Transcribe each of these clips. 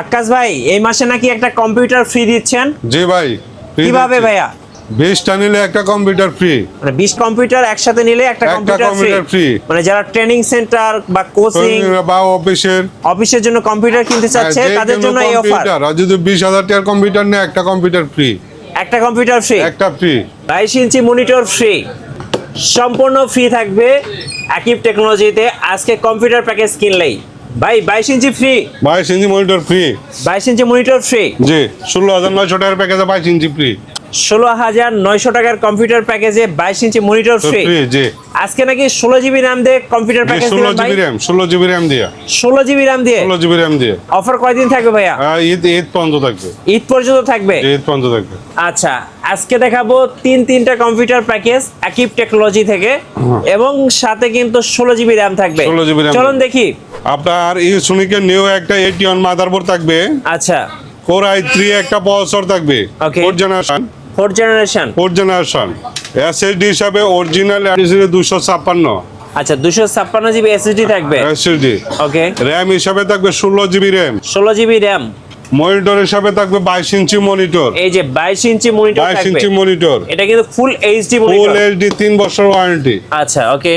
আকাশ ভাই এই মাসে নাকি একটা কম্পিউটার ফ্রি দিচ্ছেন? জি ভাই। কিভাবে ভাইয়া? 20টা নিলে একটা কম্পিউটার ফ্রি। মানে 20 কম্পিউটার একসাথে নিলে একটা কম্পিউটার ফ্রি। মানে যারা ট্রেনিং সেন্টার বা কোচিং বা অফিসের জন্য কম্পিউটার কিনতে চাচ্ছে তাদের জন্য এই অফার। আর যদি 20,000 টাকার কম্পিউটার নেয় একটা কম্পিউটার ফ্রি। একটা কম্পিউটার ফ্রি, একটা ফ্রি। 22 ইঞ্চি মনিটর ফ্রি, সম্পূর্ণ ফ্রি থাকবে আকিব টেকনোলজিতে। আজকে কম্পিউটার প্যাকেজ কিনলেই ভাই 22 ইঞ্চি free, 22 inch monitor free, 22 inch monitor free. জি 16,900 টাকার প্যাকেজে 22 ইঞ্চি ফ্রি। 16,900 টাকার কম্পিউটার প্যাকেজে 22 ইঞ্চি মনিটর ফ্রি। জি আজকে নাকি 16 জিবি RAM দিয়ে কম্পিউটার প্যাকেজ দিবেন ভাই? 16 জিবি RAM দিয়ে। 16 জিবি RAM দিয়ে? 16 জিবি RAM দিয়ে। অফার কয়দিন থাকবে ভাইয়া? ঈদ পর্যন্ত থাকবে। ঈদ পর্যন্ত থাকবে? ঈদ পর্যন্ত থাকবে। আচ্ছা, আজকে দেখাবো তিনটা কম্পিউটার প্যাকেজ আকিব টেকনোলজি থেকে, এবং সাথে কিন্তু 16 জিবি RAM থাকবে। 16 জিবি RAM। চলুন দেখি। আপনার ইউনিকের নিউ একটা 81 মাদারবোর্ড থাকবে। আচ্ছা, Core i3 একটা প্রসেসর থাকবে। Okay. 4th generation. 4th generation. SSD হিসাবে অরিজিনাল SSD 256। আচ্ছা, 256 জিবি SSD থাকবে। SSD। ওকে। RAM হিসাবে থাকবে 16 GB RAM। 16 GB RAM। Monitor হিসাবে থাকবে 22 ইঞ্চি মনিটর। এই যে 22 ইঞ্চি মনিটর 22 থাকবে। Inch monitor. এটা কিন্তু ফুল HD মনিটর। ফুল HD 3 বছর ওয়ারেন্টি। আচ্ছা, ওকে।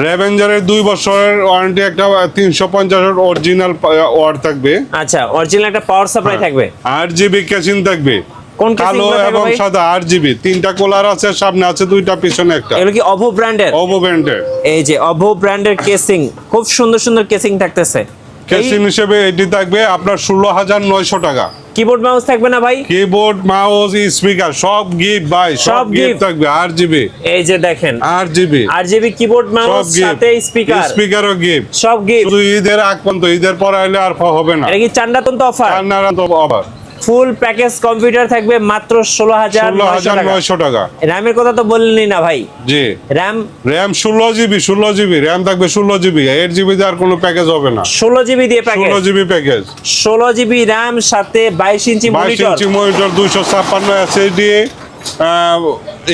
রেভেঞ্জারের 2 বছরের ওয়ারেন্টি, একটা 350 অরিজিনাল ওয়াট থাকবে। আচ্ছা, অরিজিনাল একটা পাওয়ার সাপ্লাই থাকবে। 8GB ক্যাশিং থাকবে। কোন কালো এবং সাদা 8GB, 3টা কোলার আছে, সামনে আছে 2টা, পিছনে একটা। এগুলো কি OVO ব্র্যান্ডের? OVO ব্র্যান্ডের। এই যে OVO ব্র্যান্ডের কেসিং, খুব সুন্দর সুন্দর কেসিং থাকতেছে। ক্যাশিং হিসেবে এটি থাকবে আপনার 16,900 টাকা। কিবোর্ড মাউস থাকবে না ভাই? কিবোর্ড মাউস স্পিকার সব গিফট ভাই, সব গিফট থাকবে। 8GB। এই যে দেখেন 8GB কিবোর্ড মাউস সাথে স্পিকারও গিফট, সব গিফট। শুধু ঈদের আগ পর্যন্ত, ঈদের পর আইলে আর হবে না। এটা কি চান্দাতন্ত অফার? চান্দাতন্ত অফার। ফুল প্যাকেজ কম্পিউটার থাকবে মাত্র 16,900 টাকা। র‍্যামের কথা তো বললেনই না ভাই? জি, র‍্যাম 16GB র‍্যাম থাকবে। 16GB, 8GB দিয়ে আর কোনো প্যাকেজ হবে না। 16GB দিয়ে package. 16GB package. 16GB RAM সাথে 22 inch monitor. 22 inch monitor, 256 SSD,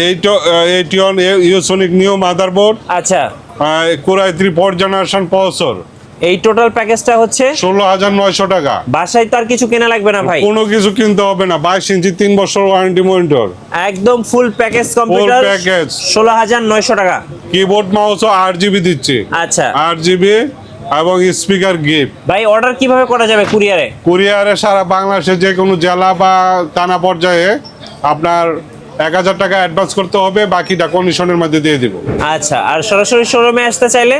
81 unique new motherboard. আচ্ছা, Core i3 4th generation processor. এই টোটাল প্যাকেজটা হচ্ছে 16,900 টাকা। বাসায় তো আর কিছু কেনা লাগবে না ভাই? কোনো কিছু কিনতে হবে না। 22 ইঞ্চি 3 বছর ওয়ারেন্টি মনিটর, একদম ফুল প্যাকেজ কম্পিউটার। 16,900 টাকা। কিবোর্ড মাউসও 8GB দিচ্ছে। আচ্ছা, 8GB এবং স্পিকার গিফট। ভাই অর্ডার কিভাবে করা যাবে? কুরিয়ারে সারা বাংলাদেশে যে কোনো জেলা বা থানা পর্যায়ে আপনার 1,000 টাকা অ্যাডভান্স করতে হবে, বাকিটা কন্ডিশনের মধ্যে দিয়ে দিব। আচ্ছা, আর সরাসরি শোরুমে আসতে চাইলে?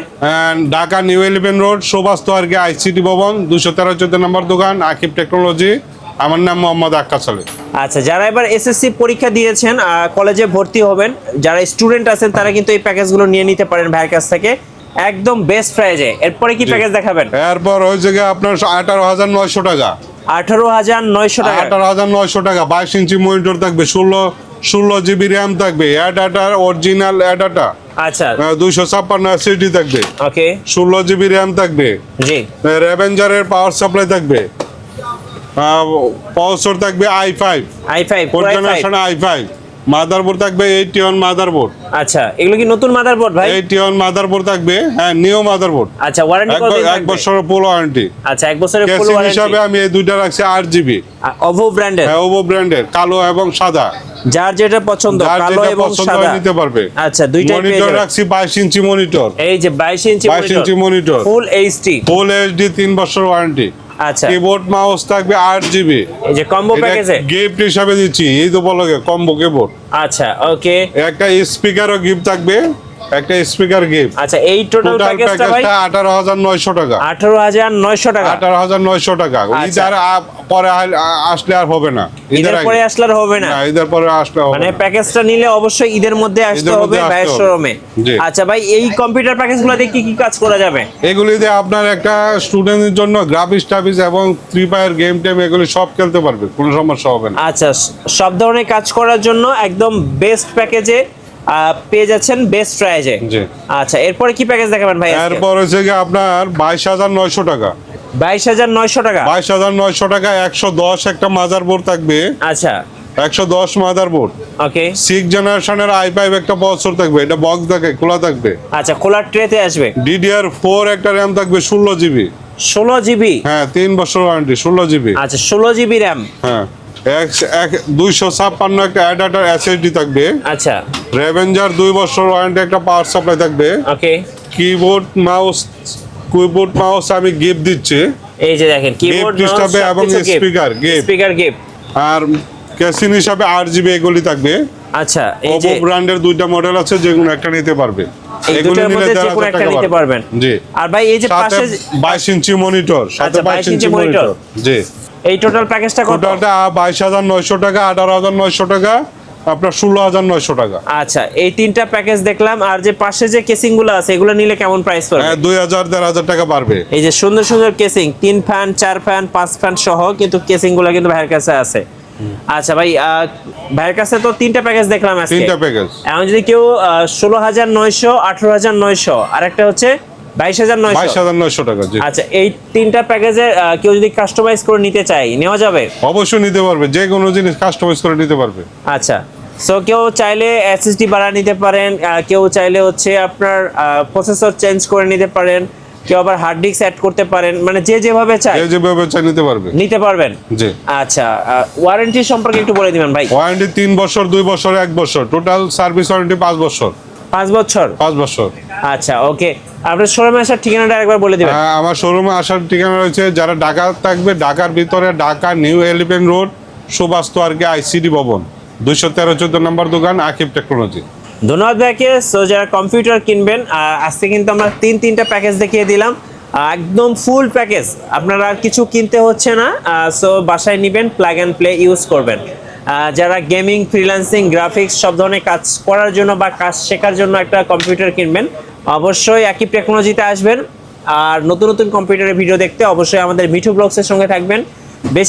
ঢাকা নিউ 11 রোড, সুভাষ তোয়ারগে ICT ভবন, 213-14 নম্বর দোকান, আকিব টেকনোলজি। আমার নাম মোহাম্মদ আক্কাস আলী। আচ্ছা, যারা এবার SSC পরীক্ষা দিয়েছেন, কলেজে ভর্তি হবেন, যারা স্টুডেন্ট আছেন তারা কিন্তু এই প্যাকেজগুলো নিয়ে নিতে পারেন ভাইয়ের কাছ থেকে একদম বেস্ট প্রাইজে। এরপরে কি প্যাকেজ দেখাবেন? এরপর হয়েছে গিয়ে আপনার 18,900 টাকা। 18,900 টাকা। 18,900 টাকা। 22 ইঞ্চি মনিটর থাকবে, 16GB RAM থাকবে, অ্যাডাটার অরিজিনাল অ্যাডাটা। আচ্ছা, 256 SSD থাকবে। ওকে। 16GB RAM থাকবে। জি। রেভেঞ্জারের পাওয়ার সাপ্লাই থাকবে। প্রসেসর থাকবে i5 4th generation i5। Motherboard থাকবে 81 মাদারবোর্ড। আচ্ছা, এগুলো কি নতুন মাদারবোর্ড ভাই? 81 মাদারবোর্ড থাকবে, হ্যাঁ নিউ মাদারবোর্ড। আচ্ছা, ওয়ারেন্টি কতদিন থাকবে? 1 বছরের ফুল ওয়ারেন্টি। আচ্ছা, 1 বছরের ফুল কেসিং ওয়ারেন্টি হিসাবে আমি এই দুইটা রাখছি 8GB। OVO ব্র্যান্ডের? হ্যাঁ, OVO ব্র্যান্ডের, কালো এবং সাদা। যার যেটা পছন্দ, কালো এবং সাদা নিতে পারবে। আচ্ছা, দুইটাই পেয়ে মনিটর যাবেন। রাখছি 22 ইঞ্চি মনিটর। এই যে 22 ইঞ্চি মনিটর, ফুল HD। 3 বছর ওয়ারেন্টি। আচ্ছা, কিবোর্ড মাউস থাকবে 8GB। এই যে কম্বো প্যাকেজে গিফট হিসাবে দিচ্ছি, এই তো বলগে কম্বো কিবোর্ড। আচ্ছা, ওকে। একটা স্পিকারও গিফট থাকবে, একটা স্পিকার গিফট। আচ্ছা, এই টোটাল প্যাকেজটা ভাই 18,900 টাকা। 18,900 টাকা। 18,900 টাকা। ঈদের পরে আসলে আর হবে না। ঈদের পরে আসলে আর হবে না। ঈদের পরে আসলে হবে মানে না। প্যাকেজটা নিলে অবশ্যই ঈদের মধ্যে আসতে হবে ভাইয়ের শোরুমে। আচ্ছা ভাই, এই কম্পিউটার প্যাকেজগুলো দিয়ে কি কি কাজ করা যাবে? এগুলি দিয়ে আপনার একটা স্টুডেন্টের জন্য গ্রাফিক্স টাফিক্স এবং ফ্রি ফায়ার গেম টেম এগুলি সব খেলতে পারবে, কোনো সমস্যা হবে না। আচ্ছা, সব ধরনের কাজ করার জন্য একদম বেস্ট প্যাকেজে পেয়ে যাচ্ছেন, বেস্ট প্রাইজে। আচ্ছা, এরপরে কি প্যাকেজ দেখাবেন ভাই? এরপর হচ্ছে কি আপনার 22,900 টাকা। 22,900 টাকা। 22,900 টাকা। 110 একটা মাদারবোর্ড থাকবে। আচ্ছা, 110 মাদারবোর্ড। ওকে। 6th জেনারেশনের i5 একটা প্রসেসর থাকবে, এটা বক্স থাকে, খোলা থাকবে। আচ্ছা, খোলা ট্রেতে আসবে। DDR4 একটা RAM থাকবে 16GB। 16GB। হ্যাঁ 3 বছর ওয়ারেন্টি, 16GB। আচ্ছা 16GB র্যাম। হ্যাঁ 256 একটা অ্যাডাপ্টার এসএসডি থাকবে। আচ্ছা রেভেঞ্জার 2 বছর ওয়ারেন্টি একটা পাওয়ার সাপ্লাই থাকবে। ওকে। কিবোর্ড মাউস আমি গিফট দিচ্ছি। এই যে দেখেন কিবোর্ড Gift হিসাবে এবং gift। Speaker gift. আর কেসিং হিসাবে 8GB এগুলি থাকবে। আচ্ছা এই যে ওপো ব্র্যান্ডের দুইটা মডেল আছে, যেগুলো একটা নিতে পারবে। এই দুটোর মধ্যে যে কোনো একটা নিতে পারবেন। জি। আর ভাই এই যে পাশে 22 ইঞ্চি মনিটর, সাথে 22 ইঞ্চি মনিটর। জি। এই টোটাল প্যাকেজটা কত? টোটালটা 22,900 টাকা, 18,900 টাকা, আপনার 16,900 টাকা। আচ্ছা এই তিনটা প্যাকেজ দেখলাম। আর যে পাশে যে কেসিং গুলো আছে এগুলো নিলে কেমন প্রাইস পড়বে? 2,000 1,500 টাকা পারবে। এই যে সুন্দর সুন্দর কেসিং, 3 ফ্যান 4 ফ্যান 5 ফ্যান সহ কিন্তু কেসিং গুলো কিন্তু ভাইয়ের কাছে আছে। আচ্ছা ভাই ভাইয়ের কাছে তো তিনটা প্যাকেজ দেখলাম আজকে। তিনটা প্যাকেজ। এখন যদি কেউ 16,900, 18,900 আর একটা হচ্ছে 22,900। 22,900 টাকা। জি। আচ্ছা এই তিনটা প্যাকেজে কেউ যদি কাস্টমাইজ করে নিতে চায় নেওয়া যাবে? অবশ্যই নিতে পারবে, যে কোনো জিনিস কাস্টমাইজ করে নিতে পারবে। আচ্ছা সো কেউ চাইলে এসএসডি বাড়া নিতে পারেন, কেউ চাইলে হচ্ছে আপনার প্রসেসর চেঞ্জ করে নিতে পারেন, কেউ আবার হার্ড ডিস্ক অ্যাড করতে পারেন, মানে যে যেভাবে চায় যেভাবে চাই নিতে পারবে। নিতে পারবেন। জি। আচ্ছা ওয়ারেন্টি সম্পর্কে একটু বলে দিবেন ভাই। ওয়ারেন্টি 3 বছর, 2 বছর, 1 বছর, টোটাল সার্ভিস ওয়ারেন্টি 5 বছর। 5 বছর। 5 বছর। আচ্ছা ওকে। আপনার শোরুমে আসার ঠিকানাটা একবার বলে দিবেন। আমার শোরুমে আসার ঠিকানা রয়েছে, যারা ঢাকা থাকবে ঢাকার ভিতরে Dhaka new elephant road, Subhash তোয়ারকে আইসিডি ভবন, 213-14 নম্বর দোকান, আকিব টেকনোলজি। ধন্যবাদ ভাইকে। সো যারা কম্পিউটার কিনবেন আজকে কিন্তু আমরা তিনটা প্যাকেজ দেখিয়ে দিলাম, একদম ফুল প্যাকেজ। আপনারা আর কিছু কিনতে হচ্ছে না। সো বাসায় নেবেন, প্লাগ অ্যান্ড প্লে ইউজ করবেন। যারা গেমিং, ফ্রিল্যান্সিং, গ্রাফিক্স সব ধরনের কাজ করার জন্য বা কাজ শেখার জন্য একটা কম্পিউটার কিনবেন, অবশ্যই আকিব টেকনোলজিতে আসবেন। আর নতুন নতুন কম্পিউটারের ভিডিও দেখতে অবশ্যই আমাদের মিঠু ব্লগসের সঙ্গে থাকবেন। বেশি